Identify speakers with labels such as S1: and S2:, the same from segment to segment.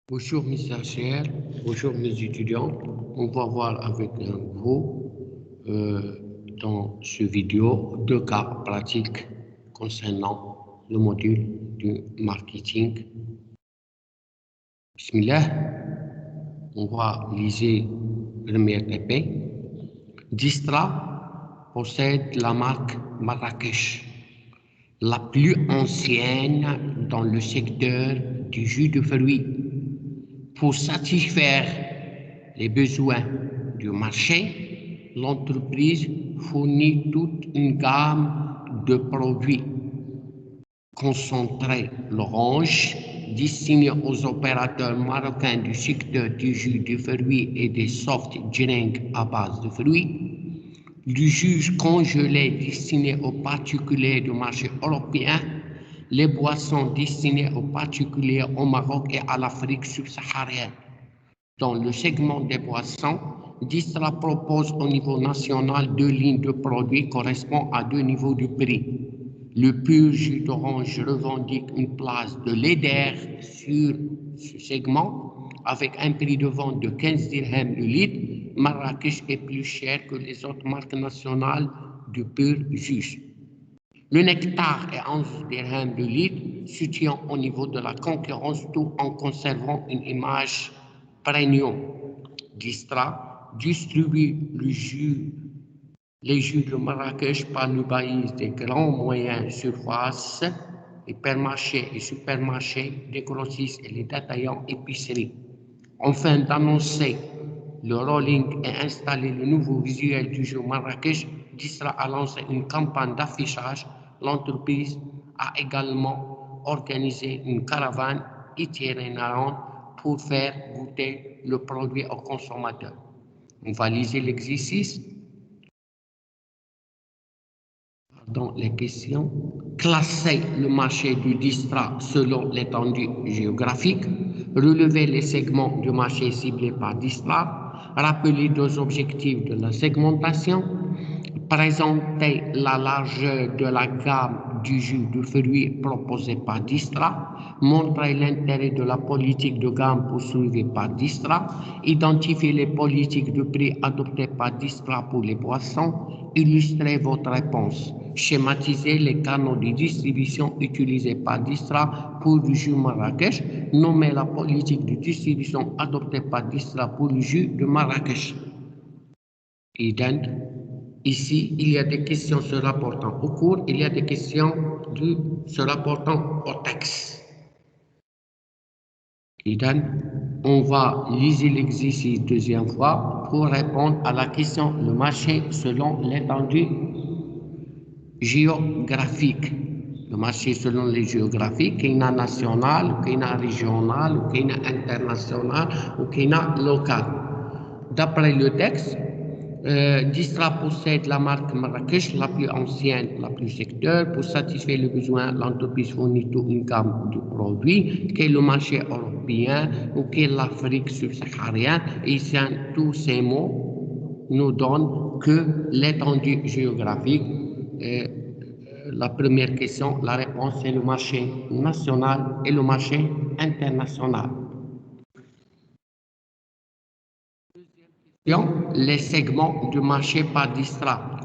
S1: Bonjour mes chers, bonjour mes étudiants. On va voir avec vous dans ce vidéo deux cas pratiques concernant le module du marketing. Bismillah, on va liser première épée. Distra possède la marque Marrakech, la plus ancienne dans le secteur du jus de fruits. Pour satisfaire les besoins du marché, l'entreprise fournit toute une gamme de produits concentrés l'orange, destinés aux opérateurs marocains du secteur du jus de fruits et des soft drinks à base de fruits, du jus congelé destiné aux particuliers du marché européen, les boissons destinées aux particuliers au Maroc et à l'Afrique subsaharienne. Dans le segment des boissons, Distra propose au niveau national deux lignes de produits correspondant à deux niveaux de prix. Le pur jus d'orange revendique une place de leader sur ce segment avec un prix de vente de 15 dirhams le litre. Marrakech est plus cher que les autres marques nationales de pur jus. Le nectar est 11 dirhams le litre, se tient au niveau de la concurrence tout en conservant une image premium. Distra distribue les jus de Marrakech par le bail des grands moyens surfaces, hypermarchés et supermarchés, les grossistes et les détaillants épiceries. Afin d'annoncer le rolling et installer le nouveau visuel du jeu Marrakech, Distra a lancé une campagne d'affichage. L'entreprise a également organisé une caravane itinérante pour faire goûter le produit aux consommateurs. On va liser l'exercice. Dans les questions, classer le marché du Distra selon l'étendue géographique, relever les segments du marché ciblés par Distra, rappeler deux objectifs de la segmentation, présenter la largeur de la gamme du jus de fruits proposé par Distra, montrer l'intérêt de la politique de gamme poursuivie par Distra, identifier les politiques de prix adoptées par Distra pour les boissons, illustrer votre réponse, schématiser les canaux de distribution utilisés par Distra pour le jus Marrakech, nommer la politique de distribution adoptée par Distra pour le jus de Marrakech. Ici, il y a des questions se rapportant au cours, il y a des questions se rapportant au texte. On va liser l'exercice deuxième fois pour répondre à la question le marché selon l'étendue géographique. Le marché selon les géographiques, qu'il y a national, qu'il y a régional, qu'il y a international ou qu'il y a local. D'après le texte, Distra possède la marque Marrakech, la plus ancienne, la plus secteur. Pour satisfaire le besoin, l'entreprise fournit toute une gamme de produits, qu'est le marché européen ou qu'est l'Afrique subsaharienne. Et tous ces mots nous donnent que l'étendue géographique. La première question, la réponse c'est le marché national et le marché international. Les segments du marché par Distra.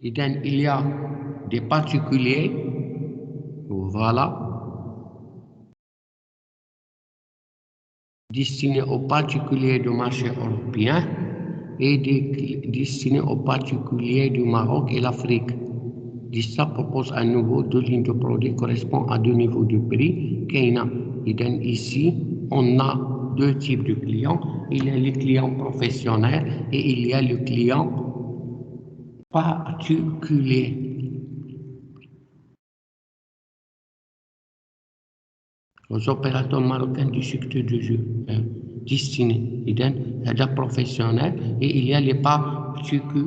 S1: Il y a des particuliers, voilà, destinés aux particuliers du marché européen et destinés aux particuliers du Maroc et l'Afrique. Distra propose à nouveau deux lignes de produits correspondant à deux niveaux de prix. Ici, on a deux types de clients. Il y a les clients professionnels et il y a le client particulier. Aux opérateurs marocains du secteur du jeu destinés à des professionnels et il y a les particuliers.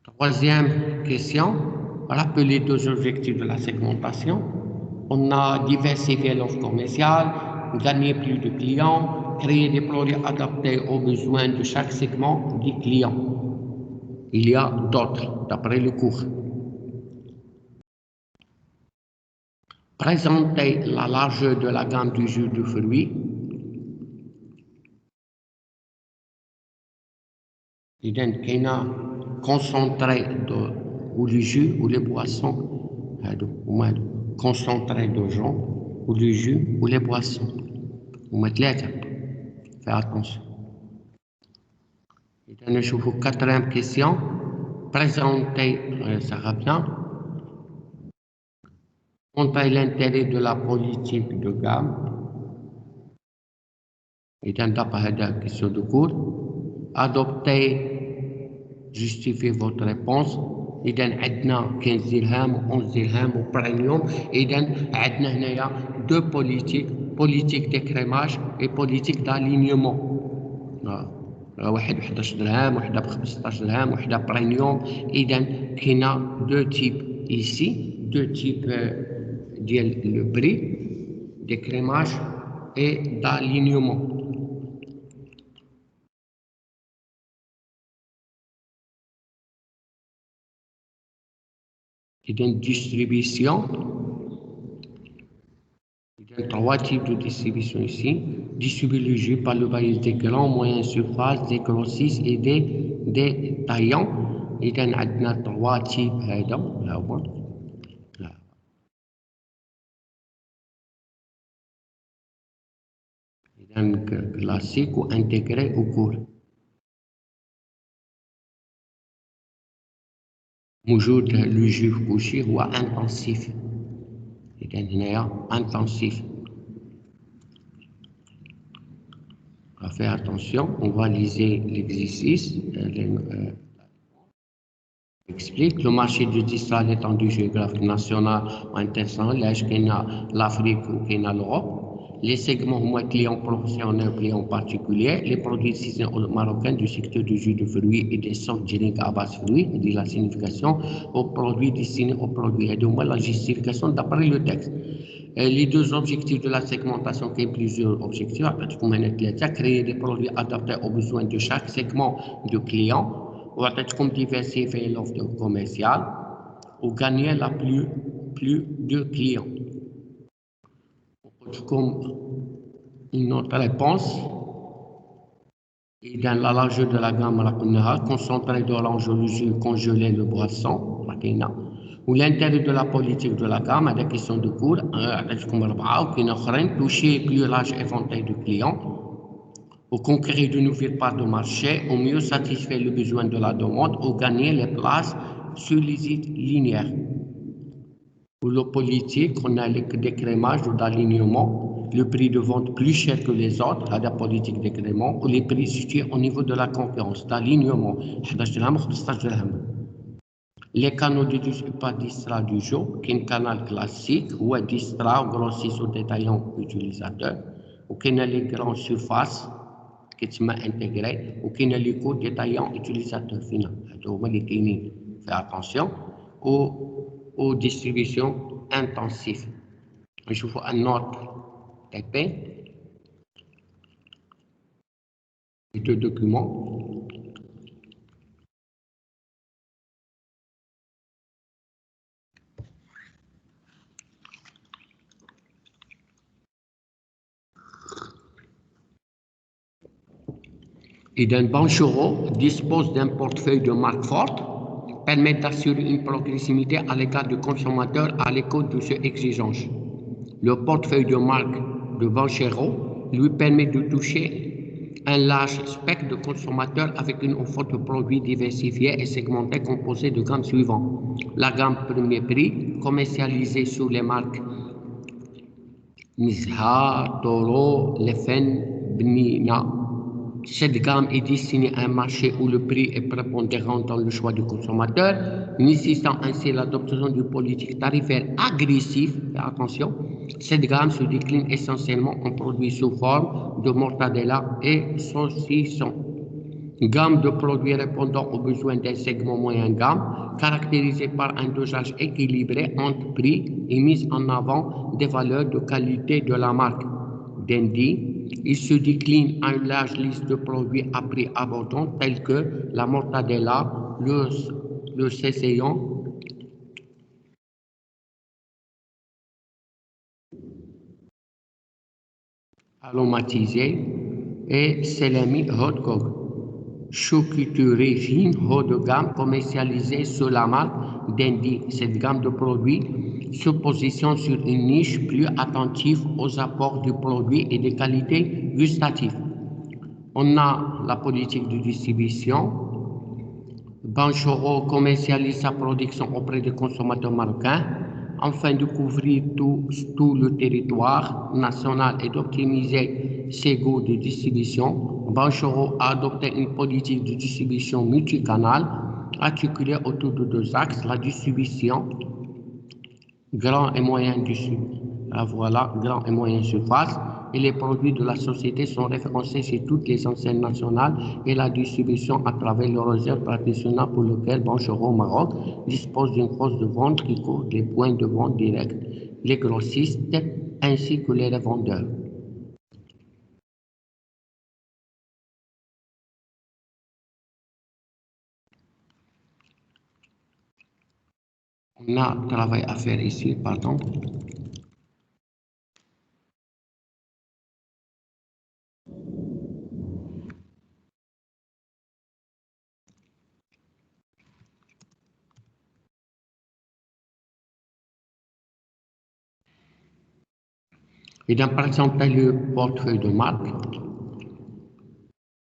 S1: Troisième question, rappeler deux objectifs de la segmentation. On a diversifié l'offre commerciale, gagner plus de clients, créer des produits adaptés aux besoins de chaque segment du client. Il y a d'autres, d'après le cours. Présenter la largeur de la gamme du jus de fruits. Il y a concentré ou le jus ou les boissons, concentré de gens, ou le jus ou les boissons. Fais attention. Je vous quatrième question. Présenter, ça va bien. Montrer l'intérêt de la politique de gamme. Et d'après la question de cours. Adopter, justifier votre réponse. إذا عندنا 15 درهم و 11 درهم و بريميوم. إذا عندنا هنايا deux politiques, politique d'écrémage et politique d'alignement. واحد ب 11 درهم وحده ب 15 درهم وحده بريميوم. إذا كاينه deux types ici, deux types ديال le prix d'écrémage et d'alignement. Il y a une distribution. Il y a trois types de distribution ici. Distribuer le jus par le bail des grands, moyens surface, des grossistes et des détaillants. Il y a trois types. Il y a un classique ou intégré au cours. موجود le jus couché ou intensif. إذا هنايا intensif. On va faire attention, on va liser l'exercice. Explique le marché du distral étendu géographique national ou international, l'Afrique ou l'Europe. Les segments clients professionnels, clients particuliers, les produits saisonniers marocains du secteur du jus de fruits et des soft drinks à base de fruits, de la signification aux produits destinés aux produits et de moins la justification d'après le texte. Les deux objectifs de la segmentation, qui est plusieurs objectifs, créer des produits adaptés aux besoins de chaque segment de clients, ou diversifier l'offre commerciale, ou gagner la plus de clients. Comme une autre réponse, et dans la largeur de la gamme, concentré d'orange, le jus, congelé, le boisson, ou l'intérêt de la politique de la gamme, des questions de cours, toucher plus large éventail de clients, ou conquérir de nouvelles parts de marché, ou mieux satisfaire le besoin de la demande, ou gagner les places sur les sites linéaires. Pour la politique, on a le décrémage ou d'alignement, le prix de vente plus cher que les autres, à la politique décrément, ou les prix situés au niveau de la concurrence, d'alignement, 11 dirham, 15 dirham. Les canaux de pas distrait du jour, qui est un canal classique, ou un distrait, grossiste ou détaillant utilisateur, ou qui est les grandes surfaces, qui sont intégrées, ou qui est les coûts détaillants utilisateurs final. Donc, faites attention aux distributions intensives. Je vous un autre TP, les deux documents. Eden Banchero dispose d'un portefeuille de marque forte, permet d'assurer une proximité à l'égard du consommateur à l'écoute de ses exigences. Le portefeuille de marque de Banchero lui permet de toucher un large spectre de consommateurs avec une offre de produits diversifiés et segmentés composée de gammes suivantes. La gamme premier prix, commercialisée sous les marques Mizha, Toro, Lefen, Bnina. Cette gamme est destinée à un marché où le prix est prépondérant dans le choix du consommateur, nécessitant ainsi l'adoption d'une politique tarifaire agressive. Attention, cette gamme se décline essentiellement en produits sous forme de mortadella et saucisson. Gamme de produits répondant aux besoins d'un segment moyen gamme, caractérisé par un dosage équilibré entre prix et mise en avant des valeurs de qualité de la marque. d'Indy. Il se décline en une large liste de produits à prix abordant tels que la mortadella, le cécéon, aromatisé et salami hot dog. Charcuterie fine haut de gamme commercialisée sous la marque d'Indy. Cette gamme de produits se positionne sur une niche plus attentive aux apports du produit et des qualités gustatives. On a la politique de distribution. Banchoro commercialise sa production auprès des consommateurs marocains afin de couvrir tout le territoire national et d'optimiser ses coûts de distribution. Banchoro a adopté une politique de distribution multicanale articulée autour de deux axes, la distribution grand et moyen voilà, grand et moyen surface, et les produits de la société sont référencés chez toutes les enseignes nationales et la distribution à travers le réseau traditionnel pour lequel Banchoro Maroc dispose d'une force de vente qui couvre les points de vente directs, les grossistes ainsi que les revendeurs. On a un travail à faire ici, pardon. Et dans présenter le portefeuille de marque,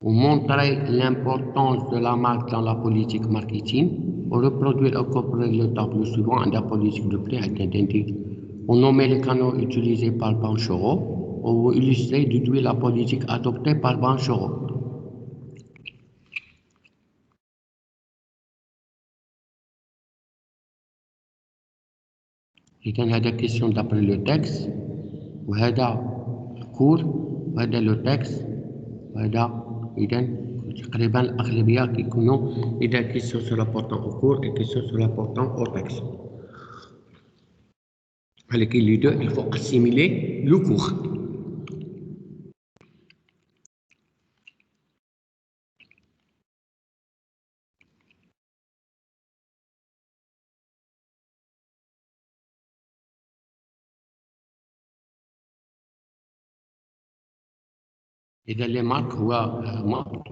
S1: pour montrer l'importance de la marque dans la politique marketing, pour reproduire et copier le tableau suivant de la politique de prix identique. On nomme les canaux utilisés par Banchoro, pour illustrer et déduire la politique adoptée par Banchoro. Il y a des questions d'après le texte, وهذا الكور وهذا لو تكست وهذا إذا تقريبا الأغلبية كيكونوا إذا كيسيون سو لابورتون أو كور et كيسيون سو لابورتون أو تكست. ولكن les deux, il faut assimiler le cours. إذا les marques هو marque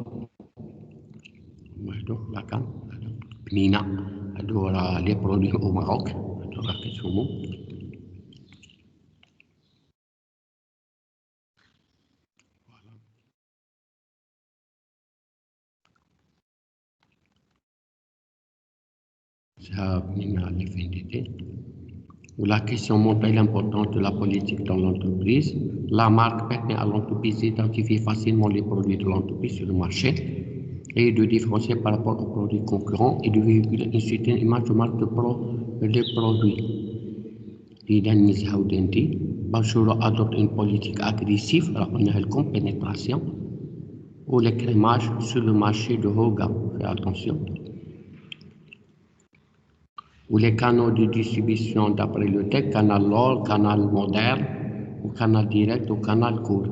S1: هادو لاكان بنينة هادو راه لي برودوي أو ماروك هادو راه كيتسموا ça بنينة لي فين d'été. La question montre l'importance de la politique dans l'entreprise. La marque permet à l'entreprise d'identifier facilement les produits de l'entreprise sur le marché et de différencier par rapport aux produits concurrents et de véhiculer ensuite une image de marque des produits. Banchoro adopte une politique agressive, on a comme pénétration ou le crémage sur le marché de haut gamme. Faites attention. Ou les canaux de distribution d'après le texte, canal LOL, canal moderne, ou canal direct, ou canal court.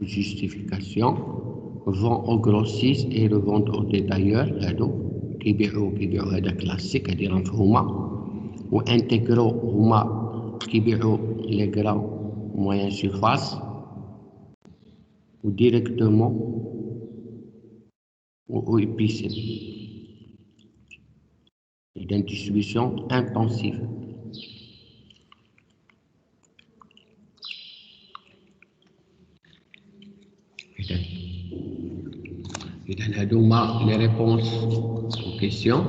S1: Justification, vend au grossiste et revend au détailleur, كيبيعوا هذا كلاسيك هذه مفهومة وانتجرو هما كيبيعوا لي غران موين سيرفاس وديريكتومون ou épicé. Une distribution intensive. إذا هادوما les réponses aux questions.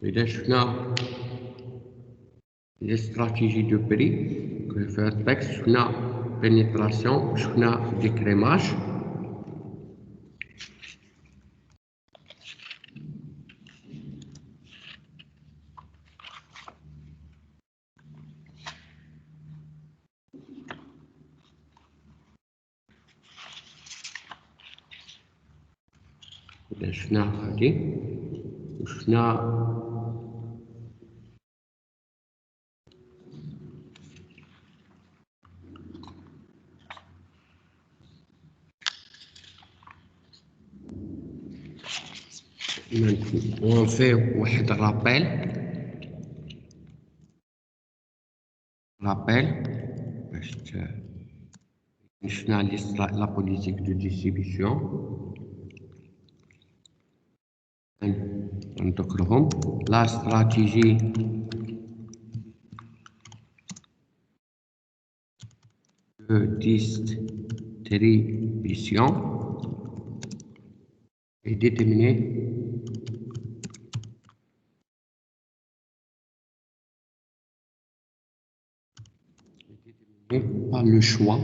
S1: إذا شفنا les stratégies de prix vertex شفنا pénétration شفنا décrémage. شفنا هادي وشفنا on fait واحد rappel باش شفنا la politique de distribution. نذكرهم la stratégie de distribution est déterminée par le choix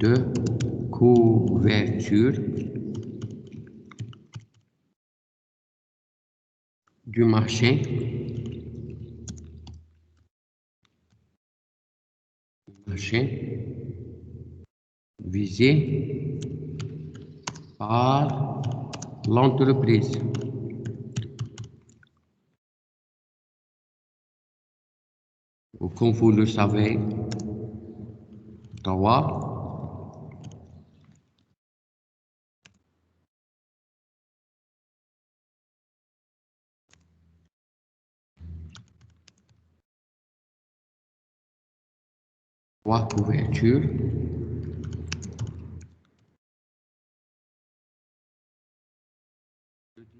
S1: de couverture du marché visé par l'entreprise. Comme vous le savez, 3 couvertures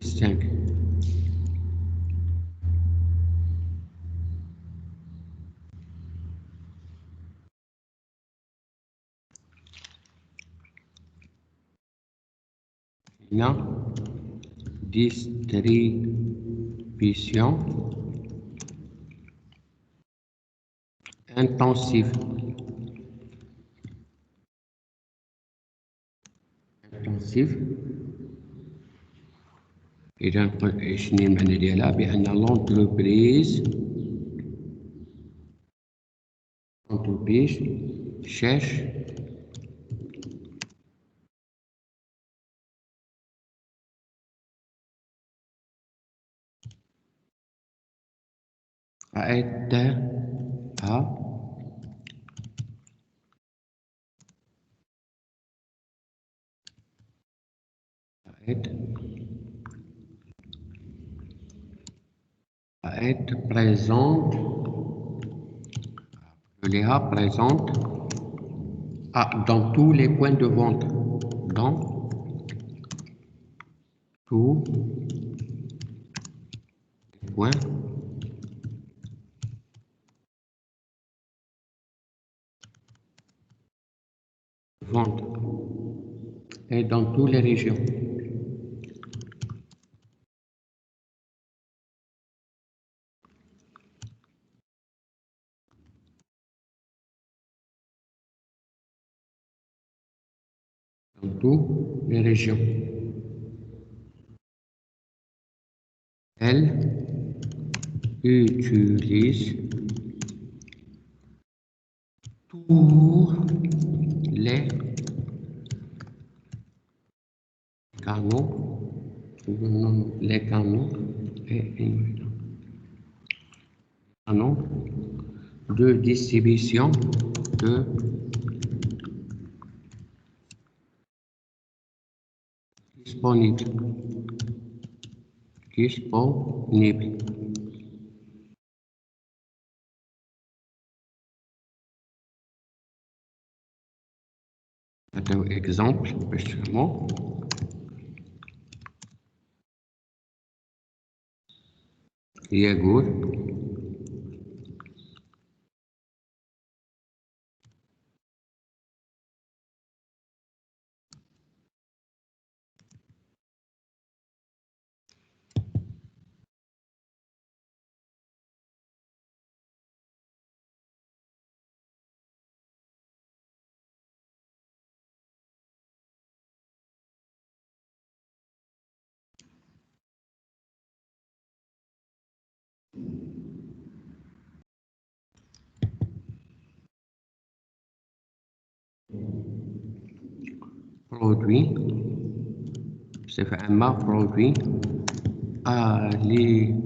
S1: distinguent. La distribution intensive. إذا شنو المعنى ديالها؟ بأن l'entreprise cherche à être présente, dans tous les points de vente, dans tous les points de vente et dans toutes les régions. Dans toutes les régions. Elle utilise tous les canaux de distribution disponible. Un exemple, justement. يقول produit, c'est vraiment produit alimentaire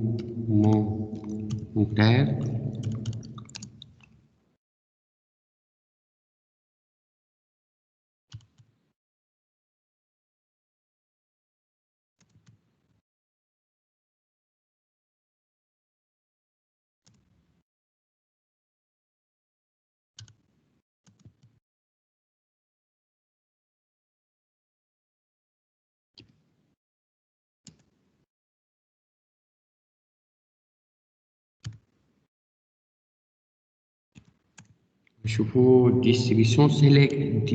S1: chevaux distribution select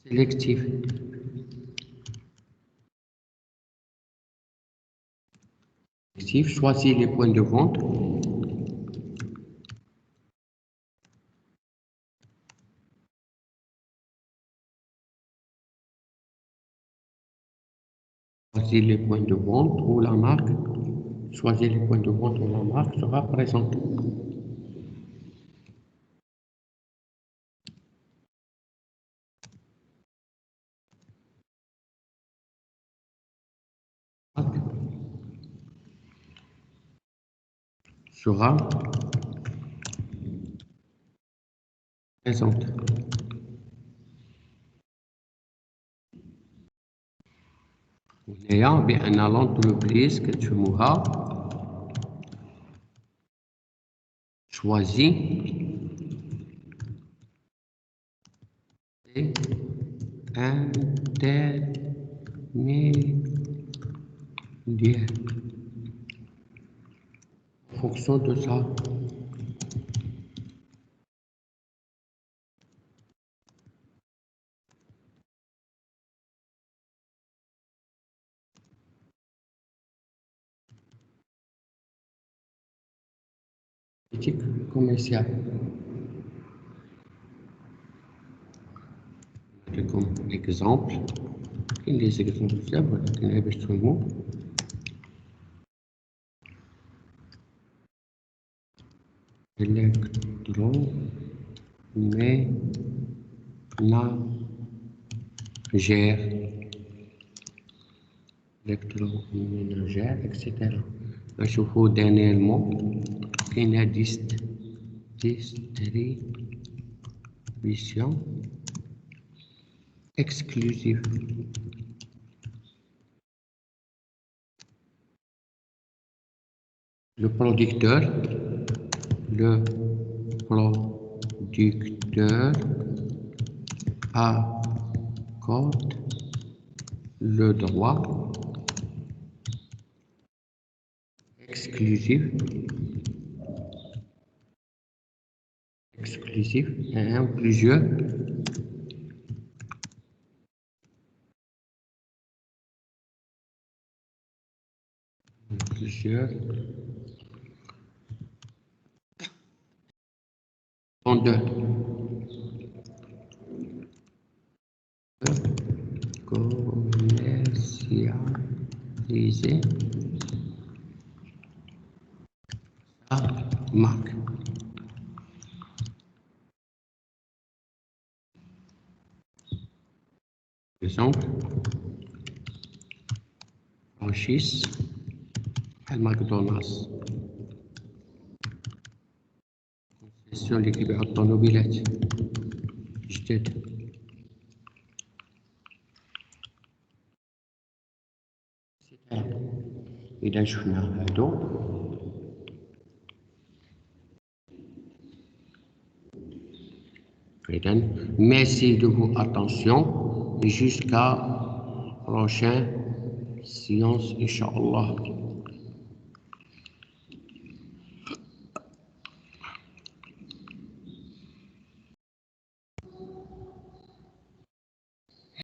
S1: sélectif choisis les points de vente choisis les points de vente où la marque choisis les points de vente où la marque sera présente. Sera présente. هنايا بأن l'entreprise كتفهموها choisit et intermédiaire en fonction de ça. Politique commerciale. Comme exemple, les exemples ولكن باش تفهموا électroménagère etc. نشوفوا dernièrement كاينه distribution exclusive. Le producteur accorde le droit exclusif à plusieurs vendeurs commercialiser sa marque. Exemple, franchise à McDonald's. Concession l'équipe automobile جديد. إذا شفنا هادو merci de votre attention et jusqu'à prochaine séance, Inch'Allah.